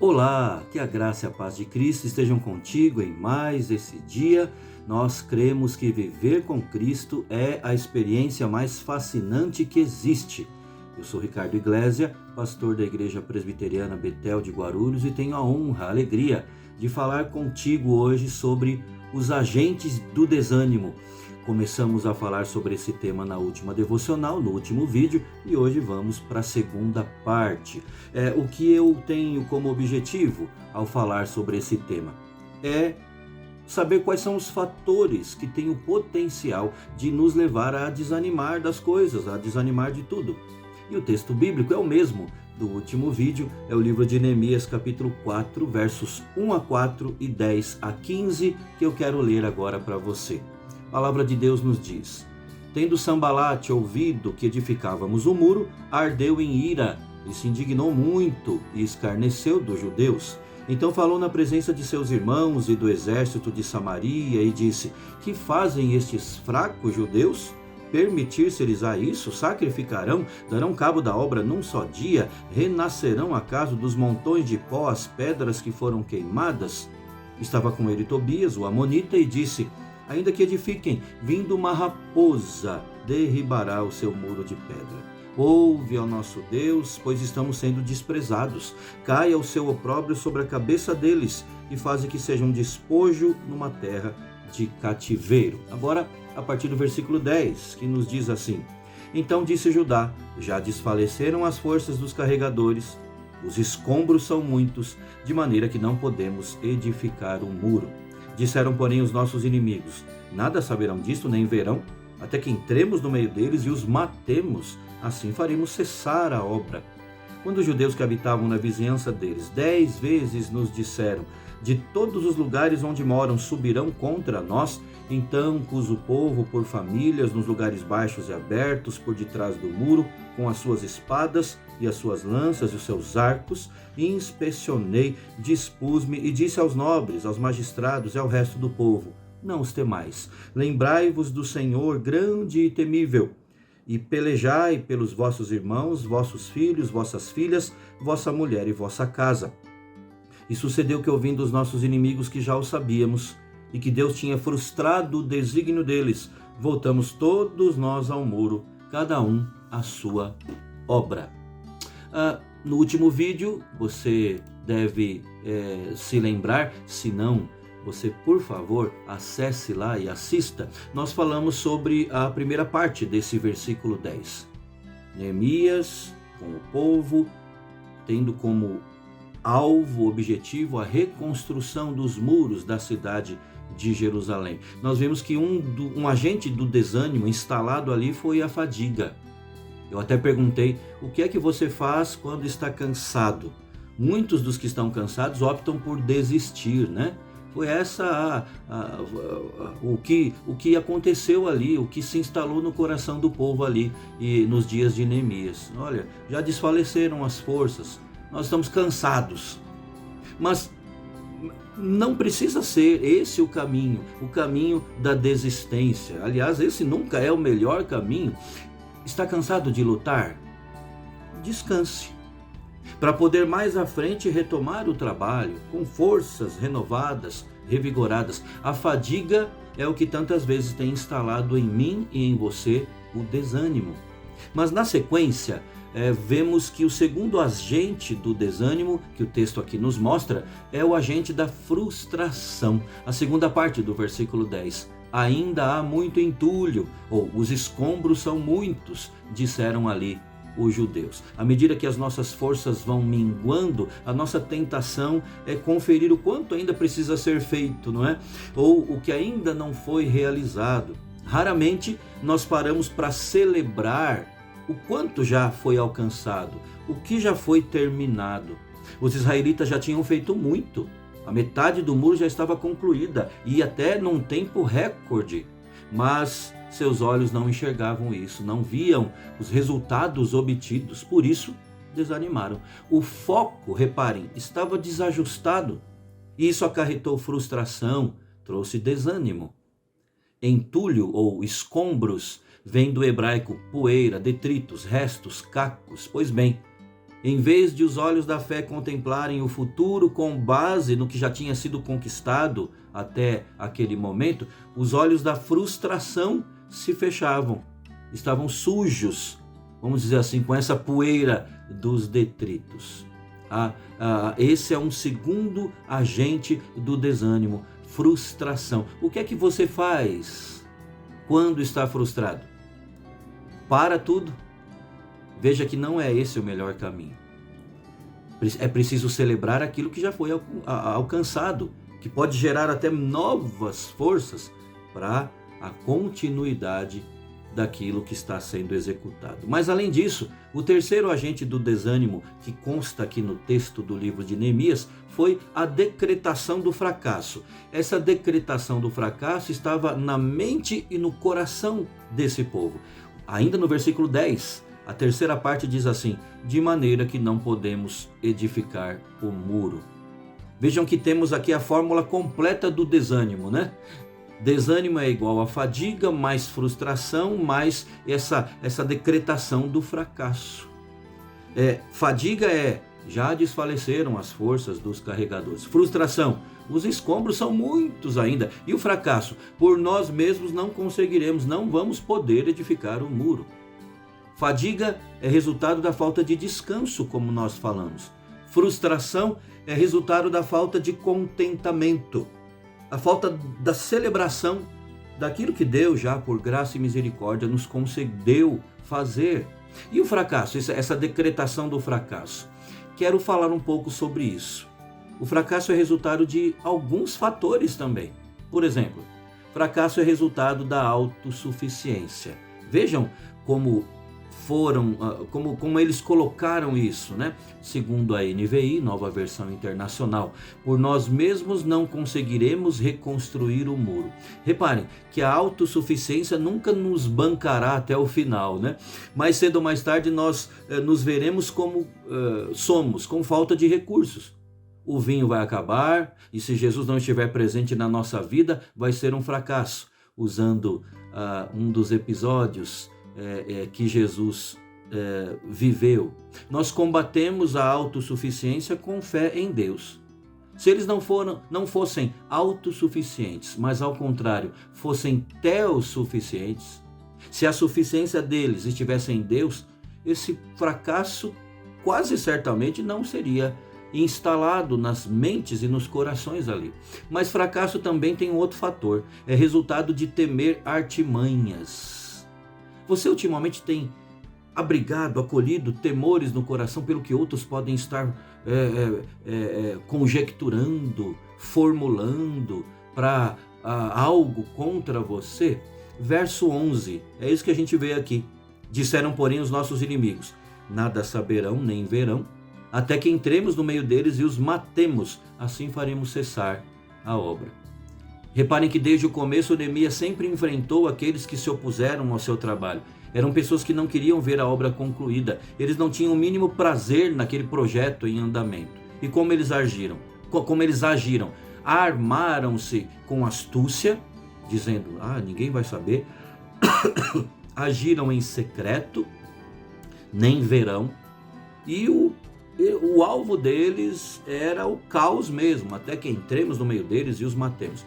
Olá, que a graça e a paz de Cristo estejam contigo em mais esse dia. Nós cremos que viver com Cristo é a experiência mais fascinante que existe. Eu sou Ricardo Iglesia, pastor da Igreja Presbiteriana Betel de Guarulhos, e tenho a honra, a alegria de falar contigo hoje sobre os agentes do desânimo. Começamos a falar sobre esse tema na última devocional, no último vídeo, e hoje vamos para a segunda parte. O que eu tenho como objetivo ao falar sobre esse tema é saber quais são os fatores que têm o potencial de nos levar a desanimar das coisas, a desanimar de tudo. E o texto bíblico é o mesmo do último vídeo, é o livro de Neemias, capítulo 4, versos 1 a 4 e 10 a 15, que eu quero ler agora para você. A palavra de Deus nos diz: tendo Sambalate ouvido que edificávamos o muro, ardeu em ira e se indignou muito e escarneceu dos judeus. Então falou na presença de seus irmãos e do exército de Samaria e disse: que fazem estes fracos judeus? Permitir-se-lhes a isso? Sacrificarão? Darão cabo da obra num só dia? Renascerão acaso dos montões de pó as pedras que foram queimadas? Estava com ele Tobias, o amonita, e disse: ainda que edifiquem, vindo uma raposa, derribará o seu muro de pedra. Ouve ao nosso Deus, pois estamos sendo desprezados. Caia o seu opróbrio sobre a cabeça deles e faze que sejam despojo numa terra de cativeiro. Agora, a partir do versículo 10, que nos diz assim: então disse Judá: já desfaleceram as forças dos carregadores, os escombros são muitos, de maneira que não podemos edificar um muro. Disseram, porém, os nossos inimigos: nada saberão disto, nem verão, até que entremos no meio deles e os matemos, assim faremos cessar a obra. Quando os judeus que habitavam na vizinhança deles 10 vezes nos disseram: de todos os lugares onde moram subirão contra nós, então pus o povo por famílias nos lugares baixos e abertos, por detrás do muro, com as suas espadas e as suas lanças e os seus arcos, e inspecionei, dispus-me e disse aos nobres, aos magistrados e ao resto do povo: não os temais, lembrai-vos do Senhor grande e temível, e pelejai pelos vossos irmãos, vossos filhos, vossas filhas, vossa mulher e vossa casa. E sucedeu que, ouvindo os nossos inimigos que já o sabíamos, e que Deus tinha frustrado o desígnio deles, voltamos todos nós ao muro, cada um à sua obra. No último vídeo, você deve se lembrar, se não, você, por favor, acesse lá e assista. Nós falamos sobre a primeira parte desse versículo 10. Neemias, com o povo, tendo como alvo, objetivo, a reconstrução dos muros da cidade de Jerusalém. Nós vemos que um agente do desânimo instalado ali foi a fadiga. Eu até perguntei: o que é que você faz quando está cansado? Muitos dos que estão cansados optam por desistir, né? Foi o que aconteceu ali, o que se instalou no coração do povo ali e nos dias de Neemias. Olha, já desfaleceram as forças, nós estamos cansados. Mas não precisa ser esse o caminho da desistência. Aliás, esse nunca é o melhor caminho. Está cansado de lutar? Descanse, para poder mais à frente retomar o trabalho com forças renovadas, revigoradas. A fadiga é o que tantas vezes tem instalado em mim e em você o desânimo. Mas na sequência, vemos que o segundo agente do desânimo, que o texto aqui nos mostra, é o agente da frustração. A segunda parte do versículo 10. Ainda há muito entulho, ou os escombros são muitos, disseram ali os judeus. À medida que as nossas forças vão minguando, a nossa tentação é conferir o quanto ainda precisa ser feito, não é? Ou o que ainda não foi realizado. Raramente nós paramos para celebrar o quanto já foi alcançado, o que já foi terminado. Os israelitas já tinham feito muito. A metade do muro já estava concluída, e até num tempo recorde. Mas seus olhos não enxergavam isso, não viam os resultados obtidos, por isso desanimaram. O foco, reparem, estava desajustado. Isso acarretou frustração, trouxe desânimo. Entulho ou escombros vem do hebraico poeira, detritos, restos, cacos. Pois bem, Em vez de os olhos da fé contemplarem o futuro com base no que já tinha sido conquistado até aquele momento, os olhos da frustração se fechavam, estavam sujos, vamos dizer assim, com essa poeira dos detritos. Esse é um segundo agente do desânimo, frustração. O que é que você faz quando está frustrado? Para tudo. Veja que não é esse o melhor caminho. É preciso celebrar aquilo que já foi alcançado, que pode gerar até novas forças para a continuidade daquilo que está sendo executado. Mas além disso, o terceiro agente do desânimo que consta aqui no texto do livro de Neemias foi a decretação do fracasso. Essa decretação do fracasso estava na mente e no coração desse povo. Ainda no versículo 10, a terceira parte diz assim: de maneira que não podemos edificar o muro. Vejam que temos aqui a fórmula completa do desânimo, né? Desânimo é igual a fadiga, mais frustração, mais essa decretação do fracasso. Fadiga já desfaleceram as forças dos carregadores. Frustração, os escombros são muitos ainda. E o fracasso, por nós mesmos não conseguiremos, não vamos poder edificar o muro. Fadiga é resultado da falta de descanso, como nós falamos. Frustração é resultado da falta de contentamento. A falta da celebração daquilo que Deus já por graça e misericórdia nos concedeu fazer. E o fracasso, essa decretação do fracasso. Quero falar um pouco sobre isso. O fracasso é resultado de alguns fatores também. Por exemplo, fracasso é resultado da autossuficiência. Vejam como eles colocaram isso, né? Segundo a NVI, Nova Versão Internacional, por nós mesmos não conseguiremos reconstruir o muro. Reparem que a autossuficiência nunca nos bancará até o final, né? Mais cedo ou mais tarde nós nos veremos como somos, com falta de recursos. O vinho vai acabar e se Jesus não estiver presente na nossa vida, vai ser um fracasso. Usando um dos episódios que Jesus viveu. Nós combatemos a autossuficiência com fé em Deus. Se eles não fossem autossuficientes, mas ao contrário, fossem teossuficientes, se a suficiência deles estivesse em Deus, esse fracasso quase certamente não seria instalado nas mentes e nos corações ali. Mas fracasso também tem um outro fator, é resultado de temer artimanhas. Você ultimamente tem abrigado, acolhido temores no coração pelo que outros podem estar conjecturando, formulando para algo contra você? Verso 11, é isso que a gente vê aqui. Disseram, porém, os nossos inimigos: nada saberão nem verão, até que entremos no meio deles e os matemos, assim faremos cessar a obra. Reparem que desde o começo Neemias sempre enfrentou aqueles que se opuseram ao seu trabalho. Eram pessoas que não queriam ver a obra concluída. Eles não tinham o mínimo prazer naquele projeto em andamento. E como eles agiram? Armaram-se com astúcia, dizendo: ninguém vai saber. Agiram em secreto, nem verão. E o alvo deles era o caos mesmo, até que entremos no meio deles e os matemos.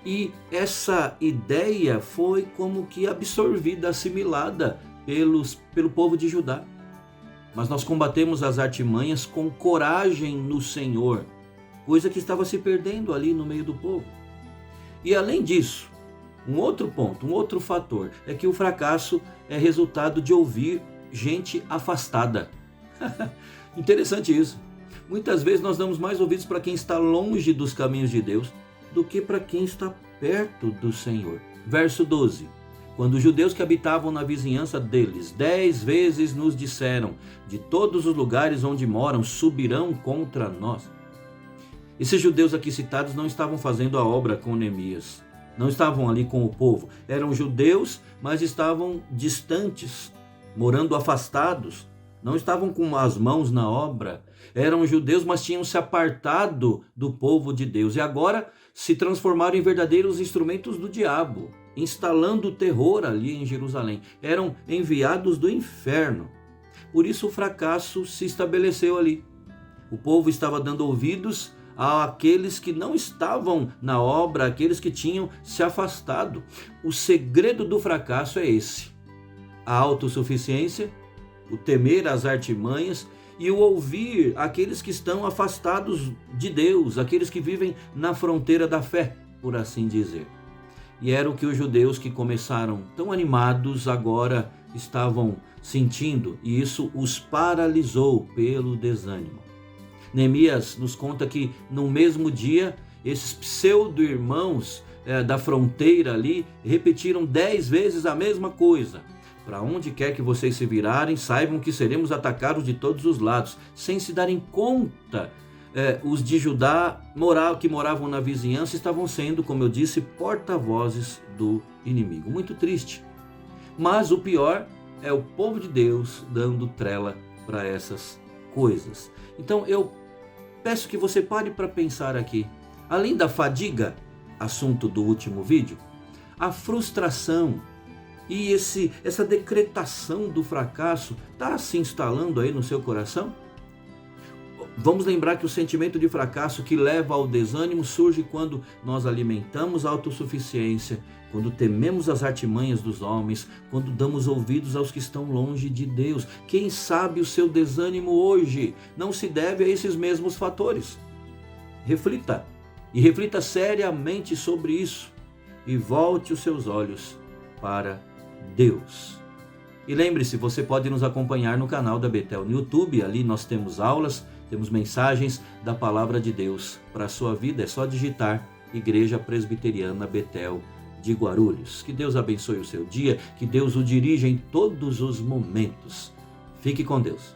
E essa ideia foi como que absorvida, assimilada pelo povo de Judá. Mas nós combatemos as artimanhas com coragem no Senhor, coisa que estava se perdendo ali no meio do povo. E além disso, um outro ponto, um outro fator, é que o fracasso é resultado de ouvir gente afastada. Interessante isso. Muitas vezes nós damos mais ouvidos para quem está longe dos caminhos de Deus do que para quem está perto do Senhor. Verso 12. Quando os judeus que habitavam na vizinhança deles 10 vezes nos disseram: de todos os lugares onde moram subirão contra nós. Esses judeus aqui citados não estavam fazendo a obra com Neemias, não estavam ali com o povo. Eram judeus, mas estavam distantes, morando afastados. Não estavam com as mãos na obra. Eram judeus, mas tinham se apartado do povo de Deus. E agora se transformaram em verdadeiros instrumentos do diabo, instalando o terror ali em Jerusalém. Eram enviados do inferno. Por isso o fracasso se estabeleceu ali. O povo estava dando ouvidos àqueles que não estavam na obra, aqueles que tinham se afastado. O segredo do fracasso é esse: a autossuficiência, o temer as artimanhas e o ouvir aqueles que estão afastados de Deus, aqueles que vivem na fronteira da fé, por assim dizer. E era o que os judeus que começaram tão animados agora estavam sentindo, e isso os paralisou pelo desânimo. Neemias nos conta que no mesmo dia, esses pseudo-irmãos da fronteira ali repetiram 10 vezes a mesma coisa. Para onde quer que vocês se virarem, saibam que seremos atacados de todos os lados, sem se darem conta. Os de Judá que moravam na vizinhança estavam sendo, como eu disse, porta-vozes do inimigo. Muito triste. Mas o pior é o povo de Deus dando trela para essas coisas. Então eu peço que você pare para pensar aqui. Além da fadiga, assunto do último vídeo, a frustração e essa decretação do fracasso está se instalando aí no seu coração? Vamos lembrar que o sentimento de fracasso que leva ao desânimo surge quando nós alimentamos a autossuficiência, quando tememos as artimanhas dos homens, quando damos ouvidos aos que estão longe de Deus. Quem sabe o seu desânimo hoje não se deve a esses mesmos fatores? Reflita, e reflita seriamente sobre isso, e volte os seus olhos para Deus. E lembre-se, você pode nos acompanhar no canal da Betel no YouTube. Ali nós temos aulas, temos mensagens da Palavra de Deus para a sua vida. É só digitar Igreja Presbiteriana Betel de Guarulhos. Que Deus abençoe o seu dia, que Deus o dirija em todos os momentos. Fique com Deus.